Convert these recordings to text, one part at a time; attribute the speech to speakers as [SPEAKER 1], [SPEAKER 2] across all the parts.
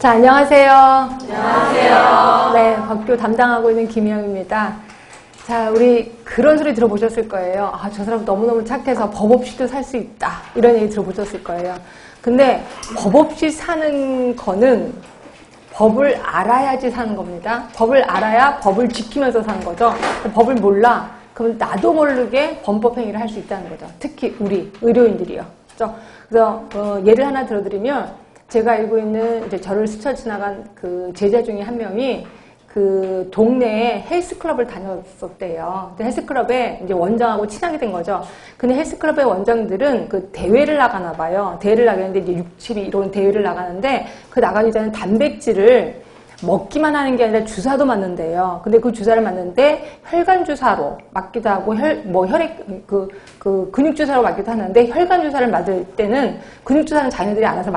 [SPEAKER 1] 자, 안녕하세요.
[SPEAKER 2] 안녕하세요.
[SPEAKER 1] 네, 법교 담당하고 있는 김희영입니다. 자, 우리 그런 소리 들어보셨을 거예요. 아, 저 사람 너무너무 착해서 법 없이도 살 수 있다. 이런 얘기 들어보셨을 거예요. 근데 법 없이 사는 거는 법을 알아야지 사는 겁니다. 법을 알아야 법을 지키면서 사는 거죠. 법을 몰라. 그러면 나도 모르게 범법행위를 할 수 있다는 거죠. 특히 우리 의료인들이요. 그래서 예를 하나 들어드리면 제가 알고 있는 이제 저를 스쳐 지나간 그 제자 중에 한 명이 그 동네에 헬스클럽을 다녔었대요. 헬스클럽에 이제 원장하고 친하게 된 거죠. 근데 헬스클럽의 원장들은 그 대회를 나가나 봐요. 대회를 나가는데 이제 60이 이런 대회를 나가는데 그 나가기 전에 단백질을 먹기만 하는 게 아니라 주사도 맞는데요. 근데 그 주사를 맞는데 혈관 주사로 맞기도 하고 혈액 근육 주사로 맞기도 하는데 혈관 주사를 맞을 때는 근육 주사는 자기네들이 알아서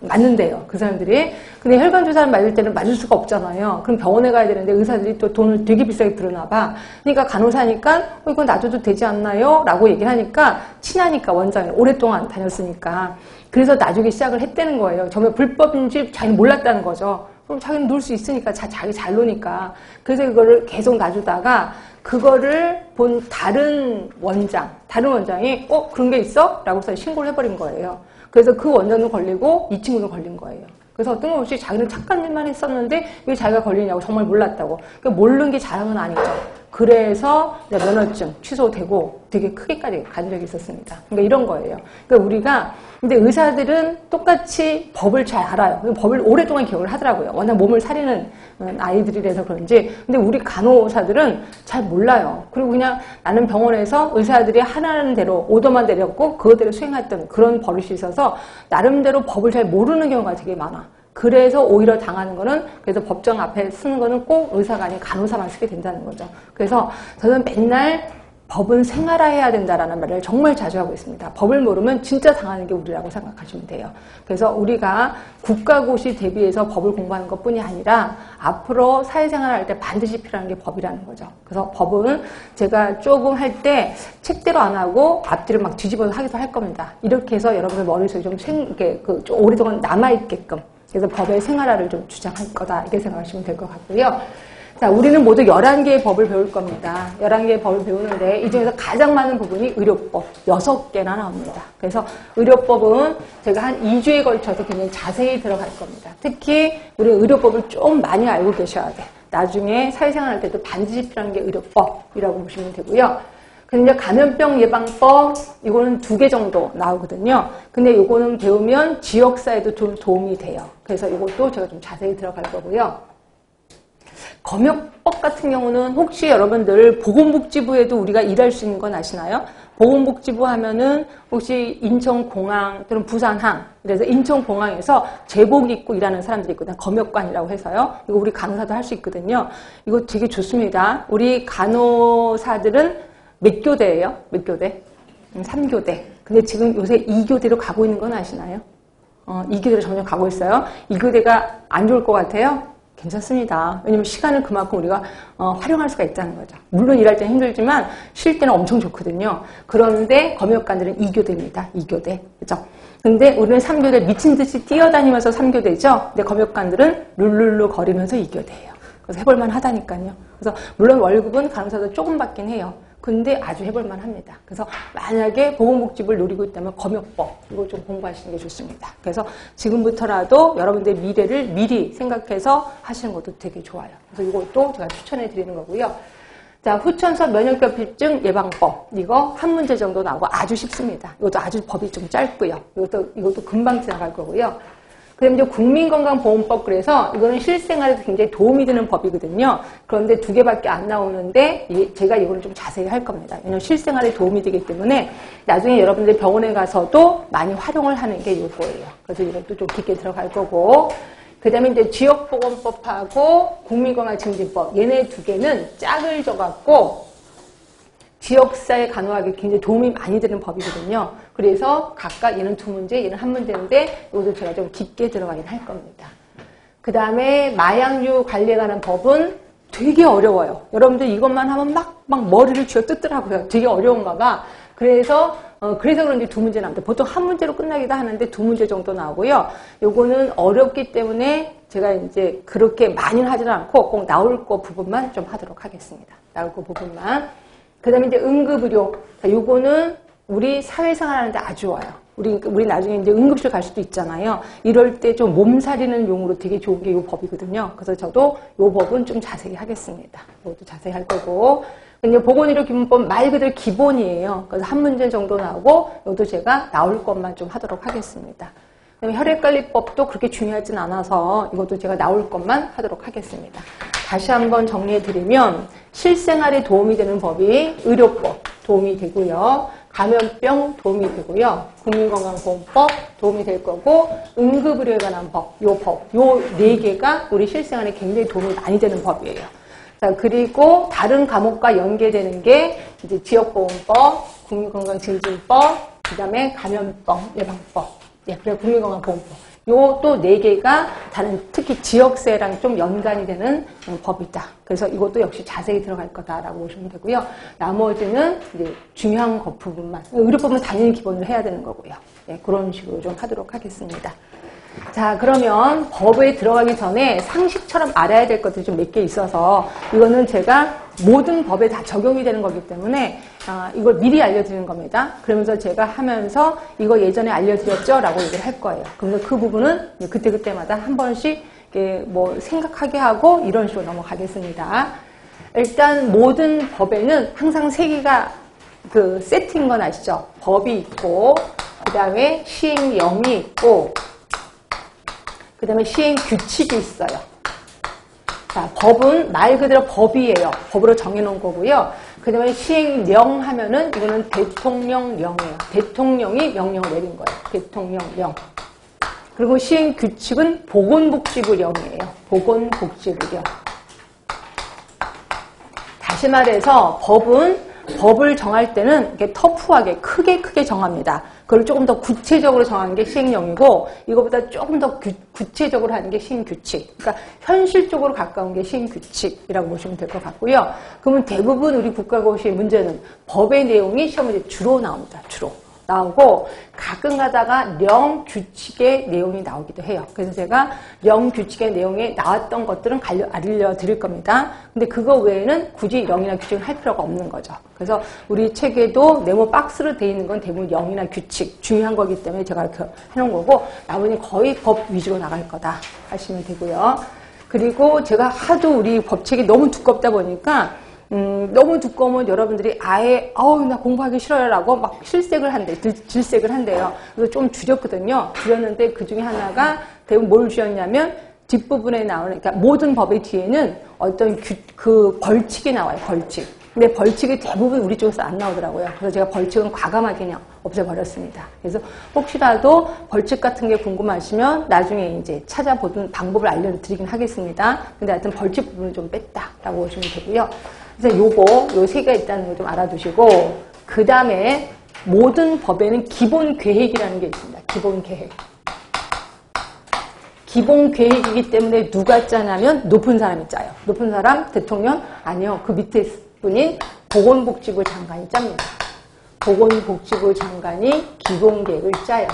[SPEAKER 1] 맞는데요. 그 사람들이. 근데 혈관 주사를 맞을 때는 맞을 수가 없잖아요. 그럼 병원에 가야 되는데 의사들이 또 돈을 되게 비싸게 들으나 봐. 그러니까 간호사니까 이건 놔줘도 되지 않나요? 라고 얘기를 하니까 친하니까 원장이 오랫동안 다녔으니까. 그래서 놔주기 시작을 했다는 거예요. 정말 불법인지 자기는 몰랐다는 거죠. 그럼 자기는 놀 수 있으니까 자기 잘 노니까. 그래서 그거를 계속 놔주다가 그거를 본 다른 원장이 그런 게 있어? 라고 해서 신고를 해버린 거예요. 그래서 그 원장도 걸리고 이 친구도 걸린 거예요. 그래서 뜬금없이 자기는 착한 일만 했었는데 왜 자기가 걸리냐고 정말 몰랐다고. 그러니까 모르는 게 자랑은 아니죠. 그래서 면허증 취소되고 되게 크게까지 간 적이 있었습니다. 그러니까 이런 거예요. 그러니까 우리가 근데 의사들은 똑같이 법을 잘 알아요. 법을 오랫동안 기억을 하더라고요. 워낙 몸을 사리는 아이들이라서 그런지. 근데 우리 간호사들은 잘 몰라요. 그리고 그냥 나는 병원에서 의사들이 하라는 대로 오더만 내렸고 그거대로 수행했던 그런 버릇이 있어서 나름대로 법을 잘 모르는 경우가 되게 많아. 그래서 오히려 당하는 거는 그래서 법정 앞에 쓰는 거는 꼭 의사가 아닌 간호사만 쓰게 된다는 거죠. 그래서 저는 맨날 법은 생활화해야 된다라는 말을 정말 자주 하고 있습니다. 법을 모르면 진짜 당하는 게 우리라고 생각하시면 돼요. 그래서 우리가 국가고시 대비해서 법을 공부하는 것뿐이 아니라 앞으로 사회생활을 할 때 반드시 필요한 게 법이라는 거죠. 그래서 법은 제가 조금 할 때 책대로 안 하고 앞뒤를 막 뒤집어서 하기도 할 겁니다. 이렇게 해서 여러분들 머릿속에 좀 오랫동안 남아있게끔 그래서 법의 생활화를 좀 주장할 거다 이렇게 생각하시면 될 것 같고요. 자, 우리는 모두 11개의 법을 배울 겁니다. 11개의 법을 배우는데 이 중에서 가장 많은 부분이 의료법 6개나 나옵니다. 그래서 의료법은 제가 한 2주에 걸쳐서 굉장히 자세히 들어갈 겁니다. 특히 우리 의료법을 좀 많이 알고 계셔야 돼. 나중에 사회생활 할 때도 반드시 필요한 게 의료법이라고 보시면 되고요. 근데 감염병 예방법 이거는 2개 정도 나오거든요. 근데 이거는 배우면 지역사회도 좀 도움이 돼요. 그래서 이것도 제가 좀 자세히 들어갈 거고요. 검역법 같은 경우는 혹시 여러분들 보건복지부에도 우리가 일할 수 있는 건 아시나요? 보건복지부 하면은 혹시 인천공항 또는 부산항 그래서 인천공항에서 제복 입고 일하는 사람들이 있거든요. 검역관이라고 해서요. 이거 우리 간호사도 할 수 있거든요. 이거 되게 좋습니다. 우리 간호사들은 몇 교대예요? 몇 교대? 3교대. 근데 지금 요새 2교대로 가고 있는 건 아시나요? 2교대로 점점 가고 있어요. 2교대가 안 좋을 것 같아요? 괜찮습니다. 왜냐면 시간을 그만큼 우리가 활용할 수가 있다는 거죠. 물론 일할 때는 힘들지만 쉴 때는 엄청 좋거든요. 그런데 검역관들은 2교대입니다. 2교대. 그죠? 근데 우리는 3교대 미친 듯이 뛰어다니면서 3교대죠. 근데 검역관들은 룰루루 거리면서 2교대예요. 그래서 해볼만 하다니까요. 그래서 물론 월급은 간호사도 조금 받긴 해요. 근데 아주 해볼만 합니다. 그래서 만약에 보건복지부를 노리고 있다면 검역법 이거 좀 공부하시는 게 좋습니다. 그래서 지금부터라도 여러분들의 미래를 미리 생각해서 하시는 것도 되게 좋아요. 그래서 이것도 제가 추천해 드리는 거고요. 자, 후천서 면역결핍증 예방법 이거 한 문제 정도 나오고 아주 쉽습니다. 이것도 아주 법이 좀 짧고요. 이것도 금방 지나갈 거고요. 그다음에 이제 국민건강보험법 그래서 이거는 실생활에도 굉장히 도움이 되는 법이거든요. 그런데 2개밖에 안 나오는데 제가 이거를 좀 자세히 할 겁니다. 왜냐하면 실생활에 도움이 되기 때문에 나중에 여러분들 병원에 가서도 많이 활용을 하는 게 이거예요. 그래서 이것도 좀 깊게 들어갈 거고 그다음에 이제 지역보건법하고 국민건강증진법 얘네 2개는 짝을 져갖고 지역사회 간호학에 굉장히 도움이 많이 되는 법이거든요. 그래서 각각 얘는 2문제, 얘는 1문제인데 이것도 제가 좀 깊게 들어가긴 할 겁니다. 그 다음에 마약류 관리에 관한 법은 되게 어려워요. 여러분들 이것만 하면 막 머리를 쥐어 뜯더라고요. 되게 어려운가 봐. 그래서 그런지 2문제 나옵니다. 보통 1문제로 끝나기도 하는데 2문제 정도 나오고요. 요거는 어렵기 때문에 제가 이제 그렇게 많이는 하지는 않고 꼭 나올 거 부분만 좀 하도록 하겠습니다. 나올 거 부분만. 그 다음에 이제 응급의료. 자, 요거는 우리 사회생활 하는데 아주 좋아요. 우리 나중에 이제 응급실 갈 수도 있잖아요. 이럴 때 좀 몸살이는 용으로 되게 좋은 게 요 법이거든요. 그래서 저도 요 법은 좀 자세히 하겠습니다. 이것도 자세히 할 거고. 이제 보건의료 기본법 말 그대로 기본이에요. 그래서 한 문제 정도 나오고, 이것도 제가 나올 것만 좀 하도록 하겠습니다. 그다음에 혈액관리법도 그렇게 중요하진 않아서 이것도 제가 나올 것만 하도록 하겠습니다. 다시 한번 정리해드리면 실생활에 도움이 되는 법이 의료법 도움이 되고요. 감염병 도움이 되고요. 국민건강보험법 도움이 될 거고 응급의료에 관한 법, 요 4개가 우리 실생활에 굉장히 도움이 많이 되는 법이에요. 자, 그리고 다른 과목과 연계되는 게 이제 지역보험법, 국민건강증진법, 그 다음에 감염병 예방법, 그리고 국민건강보험법. 요 또 4개가 다른 특히 지역세랑 좀 연관이 되는 법이다. 그래서 이것도 역시 자세히 들어갈 거다라고 보시면 되고요. 나머지는 이제 중요한 것 부분만. 의료법은 당연히 기본으로 해야 되는 거고요. 네, 그런 식으로 좀 하도록 하겠습니다. 자, 그러면 법에 들어가기 전에 상식처럼 알아야 될 것들이 좀 몇 개 있어서 이거는 제가 모든 법에 다 적용이 되는 거기 때문에 이걸 미리 알려드리는 겁니다. 그러면서 제가 하면서 이거 예전에 알려드렸죠? 라고 얘기를 할 거예요. 그러면서 그 부분은 그때그때마다 한 번씩 뭐 생각하게 하고 이런 식으로 넘어가겠습니다. 일단 모든 법에는 항상 3개가 그 세트인 건 아시죠? 법이 있고 그 다음에 시행령이 있고 그 다음에 시행규칙이 있어요. 자, 법은 말 그대로 법이에요. 법으로 정해놓은 거고요. 그 다음에 시행령 하면은 이거는 대통령령이에요. 대통령이 명령을 내린 거예요. 대통령령. 그리고 시행규칙은 보건복지부령이에요. 보건복지부령. 다시 말해서 법을 정할 때는 이렇게 터프하게 크게 정합니다. 그걸 조금 더 구체적으로 정하는 게 시행령이고 이거보다 조금 더 구체적으로 하는 게 시행규칙. 그러니까 현실적으로 가까운 게 시행규칙이라고 보시면 될 것 같고요. 그러면 대부분 우리 국가고시의 문제는 법의 내용이 시험에 주로 나옵니다. 주로 나오고 가끔 가다가 령 규칙의 내용이 나오기도 해요. 그래서 제가 령 규칙의 내용에 나왔던 것들은 알려드릴 겁니다. 근데 그거 외에는 굳이 령이나 규칙을 할 필요가 없는 거죠. 그래서 우리 책에도 네모 박스로 되어 있는 건 대부분 령이나 규칙 중요한 거기 때문에 제가 이렇게 해놓은 거고 나머지는 거의 법 위주로 나갈 거다 하시면 되고요. 그리고 제가 하도 우리 법책이 너무 두껍다 보니까 너무 두꺼우면 여러분들이 아예 나 공부하기 싫어요 라고 막 질색을 한대요. 그래서 좀 줄였거든요. 줄였는데 그 중에 하나가 대부분 뭘 줄였냐면 뒷부분에 나오는 그러니까 모든 법의 뒤에는 어떤 그 벌칙이 나와요. 벌칙. 근데 벌칙이 대부분 우리 쪽에서 안 나오더라고요. 그래서 제가 벌칙은 과감하게 그냥 없애버렸습니다. 그래서 혹시라도 벌칙 같은 게 궁금하시면 나중에 이제 찾아보는 방법을 알려드리긴 하겠습니다. 근데 하여튼 벌칙 부분을 좀 뺐다라고 보시면 되고요. 그래서 요 3개가 있다는 걸 좀 알아두시고, 그 다음에 모든 법에는 기본 계획이라는 게 있습니다. 기본 계획. 기본 계획이기 때문에 누가 짜냐면 높은 사람이 짜요. 높은 사람, 대통령? 아니요. 그 밑에 분인 보건복지부 장관이 짭니다. 보건복지부 장관이 기본 계획을 짜요.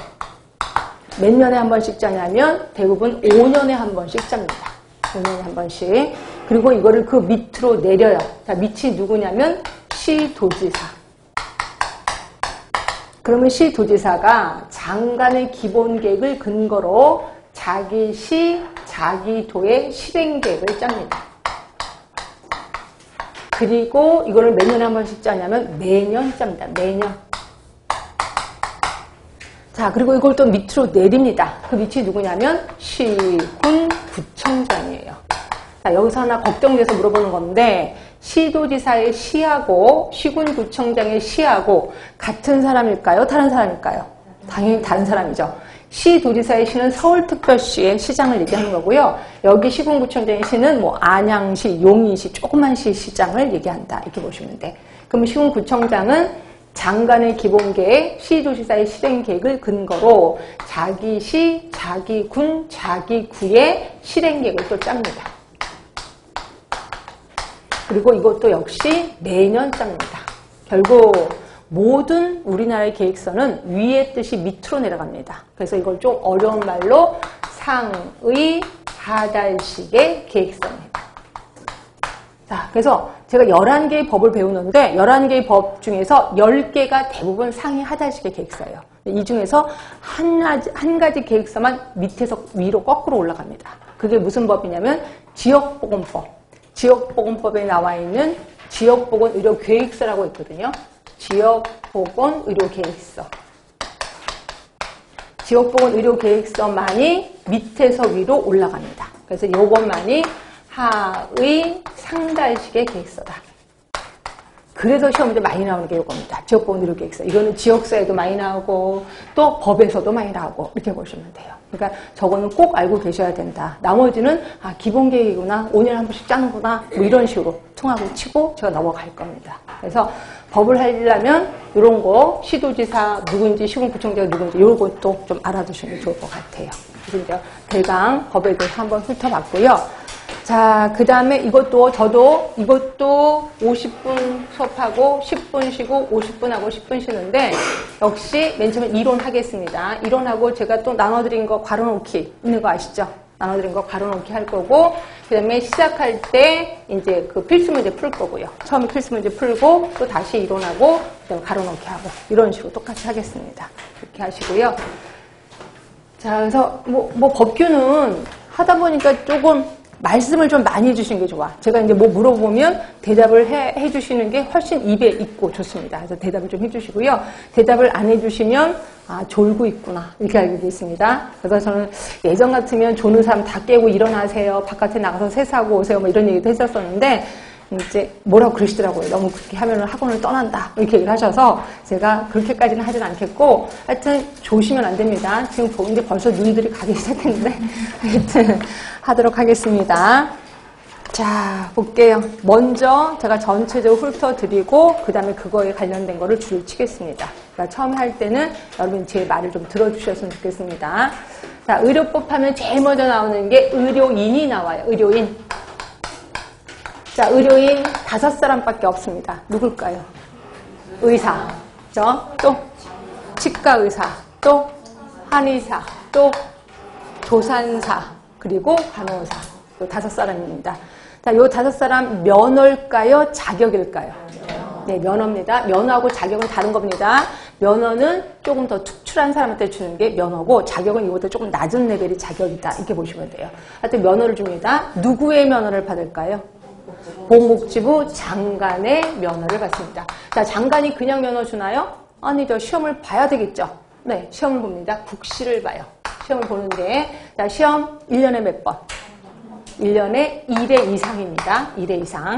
[SPEAKER 1] 몇 년에 한 번씩 짜냐면 대부분 5년에 한 번씩 짭니다. 5년에 한 번씩. 그리고 이거를 그 밑으로 내려요. 자, 밑이 누구냐면 시도지사. 그러면 시도지사가 장관의 기본 계획을 근거로 자기 시, 자기 도의 실행 계획을 짭니다. 그리고 이거를 몇 년에 한 번씩 짜냐면 매년 짭니다. 매년. 자, 그리고 이걸 또 밑으로 내립니다. 그 밑이 누구냐면 시, 군, 구청장이에요. 자, 여기서 하나 걱정돼서 물어보는 건데 시도지사의 시하고 시군구청장의 시하고 같은 사람일까요? 다른 사람일까요? 당연히 다른 사람이죠. 시도지사의 시는 서울특별시의 시장을 얘기하는 거고요. 여기 시군구청장의 시는 뭐 안양시, 용인시, 조그만 시 시장을 얘기한다. 이렇게 보시면 돼. 그럼 시군구청장은 장관의 기본계획, 시도지사의 실행계획을 근거로 자기 시, 자기 군, 자기 구의 실행계획을 또 짭니다. 그리고 이것도 역시 매년 짭니다. 결국 모든 우리나라의 계획서는 위의 뜻이 밑으로 내려갑니다. 그래서 이걸 좀 어려운 말로 상의 4달씩의 계획서입니다. 자, 그래서 제가 11개의 법을 배우는데 11개의 법 중에서 10개가 대부분 상위 하달씩의 계획서예요. 이 중에서 한 가지 계획서만 밑에서 위로 거꾸로 올라갑니다. 그게 무슨 법이냐면 지역보건법. 지역보건법에 나와 있는 지역보건의료계획서라고 있거든요. 지역보건의료계획서. 지역보건의료계획서만이 밑에서 위로 올라갑니다. 그래서 이것만이 하의 상달식의 계획서다. 그래서 시험 문제 많이 나오는 게 이겁니다. 지역보건의료계획서. 이거는 지역사에도 많이 나오고 또 법에서도 많이 나오고 이렇게 보시면 돼요. 그러니까 저거는 꼭 알고 계셔야 된다. 나머지는 기본계획이구나. 5년에 한 번씩 짜는구나. 뭐 이런 식으로 통합을 치고 제가 넘어갈 겁니다. 그래서 법을 하려면 이런 거 시도지사 누군지 시군구청장 누군지 이런 것도 좀 알아두시는 게 좋을 것 같아요. 그래서 이제 대강 법에 대해서 한번 훑어봤고요. 자, 그 다음에 이것도 50분 수업하고 10분 쉬고 50분 하고 10분 쉬는데 역시 맨 처음에 이론 하겠습니다. 이론하고 제가 또 나눠드린 거 괄호놓기 있는 거 아시죠? 나눠드린 거 괄호놓기 할 거고 그 다음에 시작할 때 이제 그 필수 문제 풀 거고요. 처음에 필수 문제 풀고 또 다시 이론하고 그다음에 괄호놓기 하고 이런 식으로 똑같이 하겠습니다. 이렇게 하시고요. 자, 그래서 뭐 법규는 하다 보니까 조금 말씀을 좀 많이 해주시는 게 좋아. 제가 이제 뭐 물어보면 대답을 해주시는 게 훨씬 입에 있고 좋습니다. 그래서 대답을 좀 해주시고요. 대답을 안 해주시면 졸고 있구나 이렇게 알게 됐습니다. 그래서 저는 예전 같으면 조는 사람 다 깨고 일어나세요. 바깥에 나가서 세수하고 오세요. 뭐 이런 얘기도 했었었는데 이제 뭐라고 그러시더라고요. 너무 그렇게 하면 학원을 떠난다 이렇게 얘기를 하셔서 제가 그렇게까지는 하진 않겠고 하여튼 조시면 안 됩니다. 지금 보는데 벌써 눈들이 가기 시작했는데 하여튼 하도록 하겠습니다. 자, 볼게요. 먼저 제가 전체적으로 훑어드리고 그 다음에 그거에 관련된 거를 줄을 치겠습니다. 그러니까 처음에 할 때는 여러분 제 말을 좀 들어주셨으면 좋겠습니다. 자, 의료법 하면 제일 먼저 나오는 게 의료인이 나와요. 의료인. 자, 의료인 5사람밖에 없습니다. 누굴까요? 의사, 또 치과의사, 또 한의사, 또 조산사, 그리고 간호사. 요 5사람입니다. 자, 요 5사람 면허일까요? 자격일까요? 네, 면허입니다. 면허하고 자격은 다른 겁니다. 면허는 조금 더 특출한 사람한테 주는 게 면허고 자격은 이거보다 조금 낮은 레벨의 자격이다. 이렇게 보시면 돼요. 하여튼 면허를 줍니다. 누구의 면허를 받을까요? 보건복지부 장관의 면허를 받습니다. 자, 장관이 그냥 면허 주나요? 아니죠. 시험을 봐야 되겠죠. 네, 시험을 봅니다. 국시를 봐요. 시험을 보는데 자, 시험 1년에 몇 번? 1년에 1회 이상입니다. 1회 이상.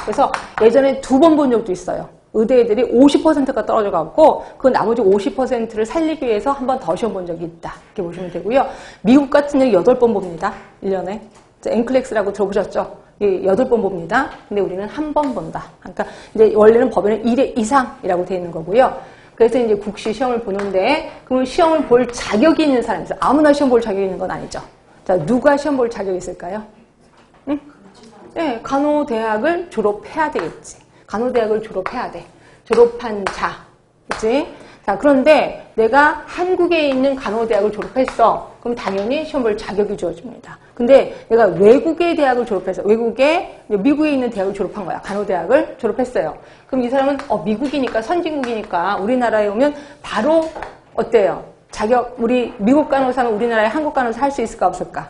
[SPEAKER 1] 그래서 예전에 2번 본 적도 있어요. 의대 애들이 50%가 떨어져갖고 그 나머지 50%를 살리기 위해서 한 번 더 시험 본 적이 있다. 이렇게 보시면 되고요. 미국 같은 경우 8번 봅니다. 1년에. 앵클렉스라고 들어보셨죠? 8번 봅니다. 근데 우리는 한 번 본다. 그러니까 이제 원래는 법에는 1회 이상이라고 되어 있는 거고요. 그래서 이제 국시 시험을 보는데 그러면 시험을 볼 자격이 있는 사람이 있어요. 아무나 시험 볼 자격이 있는 건 아니죠. 자, 누가 시험 볼 자격이 있을까요? 응? 네, 간호대학을 졸업해야 되겠지. 간호대학을 졸업해야 돼. 졸업한 자. 그치? 자, 그런데 내가 한국에 있는 간호대학을 졸업했어. 그럼 당연히 시험 볼 자격이 주어집니다. 근데 내가 외국의 대학을 졸업해서 미국에 있는 대학을 졸업한 거야. 간호대학을 졸업했어요. 그럼 이 사람은 미국이니까 선진국이니까 우리나라에 오면 바로 어때요? 자격 우리 미국 간호사는 우리나라에 한국 간호사 할 수 있을까 없을까?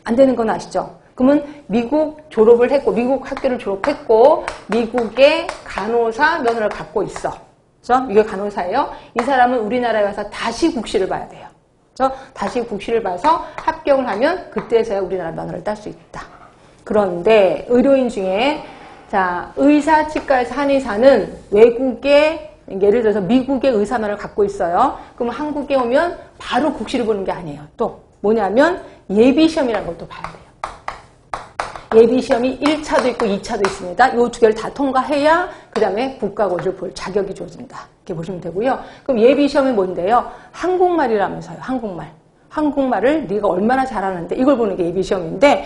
[SPEAKER 1] 안 되는 건 아시죠? 그러면 미국 졸업을 했고 미국 학교를 졸업했고 미국의 간호사 면허를 갖고 있어. 그렇죠? 이게 간호사예요. 이 사람은 우리나라에 와서 다시 국시를 봐야 돼요. 그렇죠? 다시 국시를 봐서 합격을 하면 그때서야 우리나라 면허를 딸 수 있다. 그런데 의료인 중에 자, 의사, 치과에서 한의사는 외국의 예를 들어서 미국의 의사면허를 갖고 있어요. 그럼 한국에 오면 바로 국시를 보는 게 아니에요. 또 뭐냐면 예비시험이라는 걸 또 봐야 돼요. 예비시험이 1차도 있고 2차도 있습니다. 이 2개를 다 통과해야 그 다음에 국가고시를 볼 자격이 주어진다. 이렇게 보시면 되고요. 그럼 예비시험이 뭔데요? 한국말이라면서요. 한국말. 한국말을 네가 얼마나 잘하는데 이걸 보는 게 예비시험인데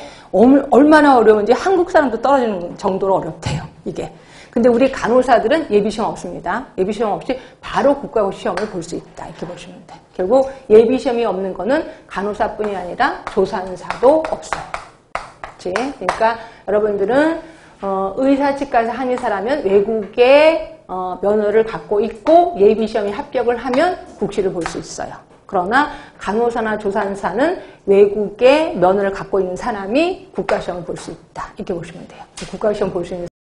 [SPEAKER 1] 얼마나 어려운지 한국 사람도 떨어지는 정도로 어렵대요. 이게. 근데 우리 간호사들은 예비시험 없습니다. 예비시험 없이 바로 국가시험을 볼 수 있다. 이렇게 보시면 돼요. 결국 예비시험이 없는 거는 간호사뿐이 아니라 조산사도 없어요. 그치? 그러니까 여러분들은 의사, 치과에서 한의사라면 외국의 면허를 갖고 있고 예비시험에 합격을 하면 국시를 볼 수 있어요. 그러나 간호사나 조산사는 외국의 면허를 갖고 있는 사람이 국가시험을 볼 수 있다. 이렇게 보시면 돼요. 국가시험 볼 수 있는